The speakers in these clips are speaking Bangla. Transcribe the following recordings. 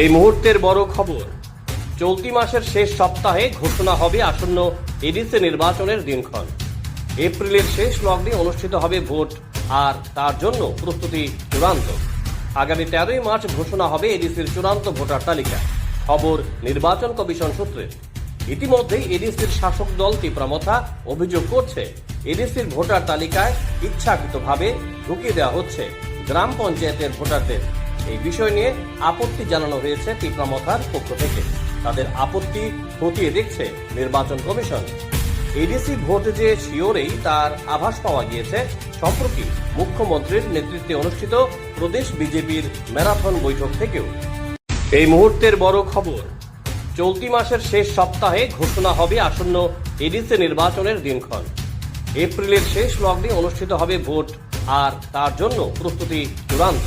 এই মুহূর্তের বড় খবর, চলতি মাসের শেষ সপ্তাহে ঘোষণা হবে আসন্ন এডিসি নির্বাচনের দিনক্ষণ। এপ্রিলের শেষ লগ্নে অনুষ্ঠিত হবে ভোট, আর তার জন্য প্রস্তুতি চূড়ান্ত। আগামী 13ই মার্চ ঘোষণা হবে এডিসির চূড়ান্ত ভোটার তালিকা। খবর নির্বাচন কমিশন সূত্রে। ইতিমধ্যেই এডিসির শাসক দল তীব্রমথা অভিযোগ করছে, এডিসির ভোটার তালিকায় ইচ্ছাকৃতভাবে ঢুকিয়ে দেওয়া হচ্ছে গ্রাম পঞ্চায়েতের ভোটারদের। এই বিষয় নিয়ে আপত্তি জানানো হয়েছে তীব্রমথার পক্ষ থেকে। তাদের আপত্তি খতিয়ে দেখছে নির্বাচন কমিশন। এডিসি ভোট যে শিওরেই তার আভাস পাওয়া গিয়েছে সম্প্রতি মুখ্যমন্ত্রীর নেতৃত্বে অনুষ্ঠিত প্রদেশ বিজেপির ম্যারাথন বৈঠক থেকেও। এই মুহূর্তের বড় খবর, চলতি মাসের শেষ সপ্তাহে ঘোষণা হবে আসন্ন এডিসি নির্বাচনের দিনক্ষণ। এপ্রিলের শেষ লগ্নে অনুষ্ঠিত হবে ভোট, আর তার জন্য প্রস্তুতি চূড়ান্ত।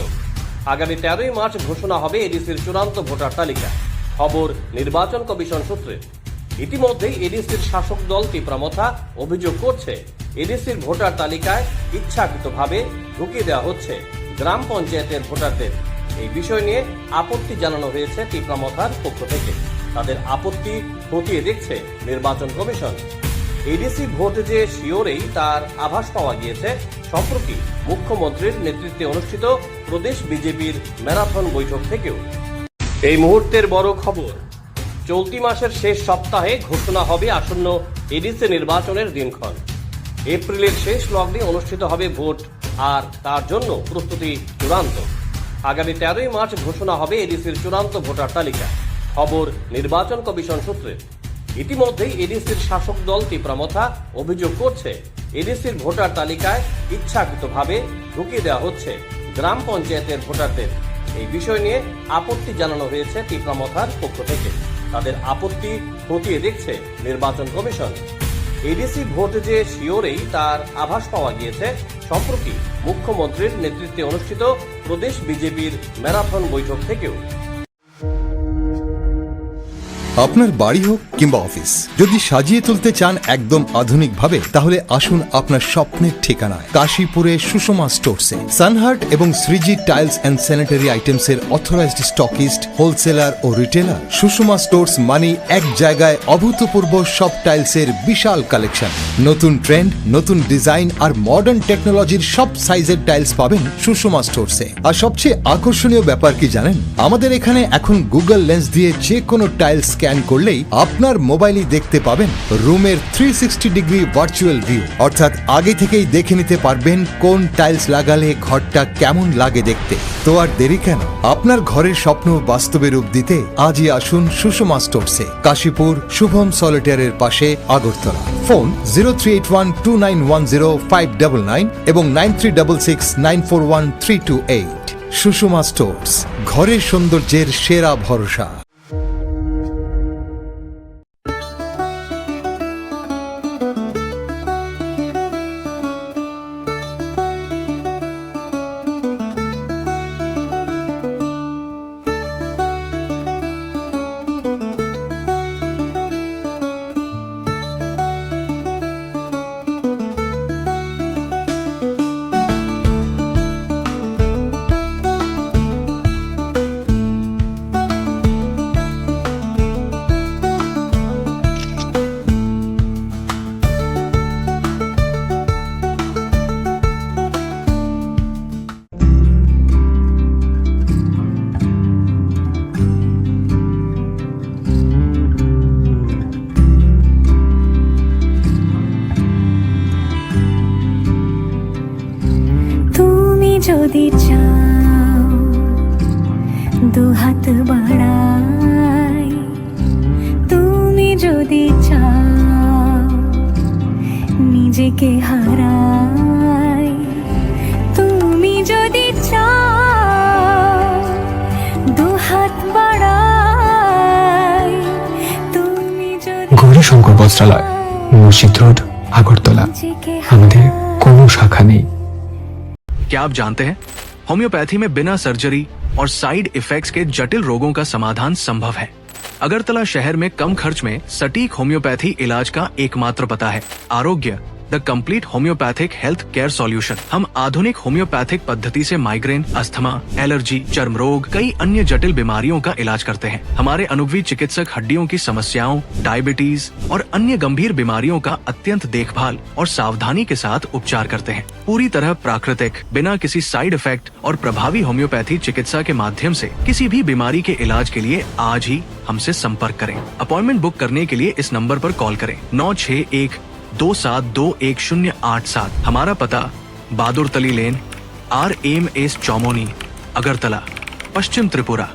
আগামী 13ই মার্চ ঘোষণা হবে এডিসির চূড়ান্ত ভোটার তালিকা। খবর নির্বাচন কমিশন সূত্রে। ইতিমধ্যেই এডিসির শাসক দল তীব্রমথা অভিযোগ করছে, এডিসির ভোটার তালিকায় ইচ্ছাকৃতভাবে ঢুকিয়ে দেওয়া হচ্ছে গ্রাম পঞ্চায়েতের ভোটারদের। এই বিষয় নিয়ে আপত্তি জানানো হয়েছে তীব্রমথার পক্ষ থেকে। তাদের আপত্তি খতিয়ে দেখছে নির্বাচন কমিশন। এডিসি ভোট যে শিওরেই তার আভাস পাওয়া গিয়েছে সম্প্রতি মুখ্যমন্ত্রীর নেতৃত্বে অনুষ্ঠিত প্রদেশ বিজেপির ম্যারাথন বৈঠক থেকেও। এই মুহূর্তের বড় খবর, চলতি মাসের শেষ সপ্তাহে ঘোষণা হবে আসন্ন এডিসি নির্বাচনের দিনক্ষণ। এপ্রিলের শেষ লগ্নে অনুষ্ঠিত হবে ভোট, আর তার জন্য প্রস্তুতি চূড়ান্ত। আগামী 13ই মার্চ ঘোষণা হবে এডিসির চূড়ান্ত ভোটার তালিকা। খবর নির্বাচন কমিশন সূত্রে। ইতিমধ্যেই এডিসির শাসক দল তীব্রমথা অভিযোগ করছে, এডিসির ভোটার তালিকায় ইচ্ছাকৃতভাবে ঢুকিয়ে দেওয়া হচ্ছে গ্রাম পঞ্চায়েতের ভোটারদের। এই বিষয় নিয়ে আপত্তি জানানো হয়েছে তীব্রমথার পক্ষ থেকে। তাদের আপত্তি খতিয়ে দেখছে নির্বাচন কমিশন। এডিসি ভোট যে শিওরেই তার আভাস পাওয়া গিয়েছে সম্প্রতি মুখ্যমন্ত্রীর নেতৃত্বে অনুষ্ঠিত প্রদেশ বিজেপির ম্যারাথন বৈঠক থেকেও। আপনার বাড়ি হোক কিংবা অফিস, যদি সাজিয়ে তুলতে চান একদম আধুনিক ভাবে, তাহলে আসুন আপনার স্বপ্নের ঠিকানায় কাশীপুরে সুষমা স্টোরসে। সানহার্ট এবং Shreeji tiles and sanitary items এর অথরাইজড স্টকিস্ট, হোলসেলার ও রিটেলার। সুষমা স্টোরস মানে এক জায়গায় অভূতপূর্ব সব টাইলসের বিশাল কালেকশন। নতুন ট্রেন্ড, নতুন ডিজাইন আর মডার্ন টেকনোলজির সব সাইজের টাইলস পাবেন সুষমা স্টোরসে। আর সবচেয়ে আকর্ষণীয় ব্যাপার কি জানেন? আমাদের এখানে এখন গুগল লেন্স দিয়ে যে কোনো টাইলস স্ক্যান করলেই আপনার মোবাইলে দেখতে পাবেন রুমের 360 ডিগ্রি ভার্চুয়াল ভিউ। অর্থাৎ আগে থেকেই দেখে নিতে পারবেন কোন টাইলস লাগালে ঘরটা কেমন লাগে দেখতে। তো আর দেরি কেন? আপনার ঘরের স্বপ্ন বাস্তবে রূপ দিতে আজই আসুন সুষমা স্টোরসে, কাশীপুর শুভম সলিটারের পাশে, আগরতলা। ফোন 0381291059 এবং 9366941328। সুষমা স্টোরস, ঘরের সৌন্দর্যের সেরা ভরসা। যদি চাও দুহাত বাড়াই, তুমি যদি চাও নিজেকে হারাই, তুমি যদি চাও দুহাত বাড়াই, তুমি যদি গৌরী শঙ্কর বস্ত্রালয়, মসজিদ রোড, আগরতলা। আমাদের কোনো শাখা নেই। क्या आप जानते हैं होम्योपैथी में बिना सर्जरी और साइड इफेक्ट्स के जटिल रोगों का समाधान संभव है। अगरतला शहर में कम खर्च में सटीक होम्योपैथी इलाज का एकमात्र पता है आरोग्य the complete homeopathic health care solution. हम आधुनिक होम्योपैथिक पद्धति से माइग्रेन, अस्थमा, एलर्जी, चर्म रोग, कई अन्य जटिल बीमारियों का इलाज करते हैं। हमारे अनुभवी चिकित्सक हड्डियों की समस्याओं, डायबिटीज और अन्य गंभीर बीमारियों का अत्यंत देखभाल और सावधानी के साथ उपचार करते हैं। पूरी तरह प्राकृतिक, बिना किसी साइड इफेक्ट और प्रभावी होम्योपैथी चिकित्सा के माध्यम से किसी भी बीमारी के इलाज के लिए आज ही हमसे संपर्क करें। अपॉइंटमेंट बुक करने के लिए इस नंबर पर कॉल करें 9612721087। हमारा पता बहादुर तली लेन, RMS चौमोनी, अगरतला, पश्चिम त्रिपुरा।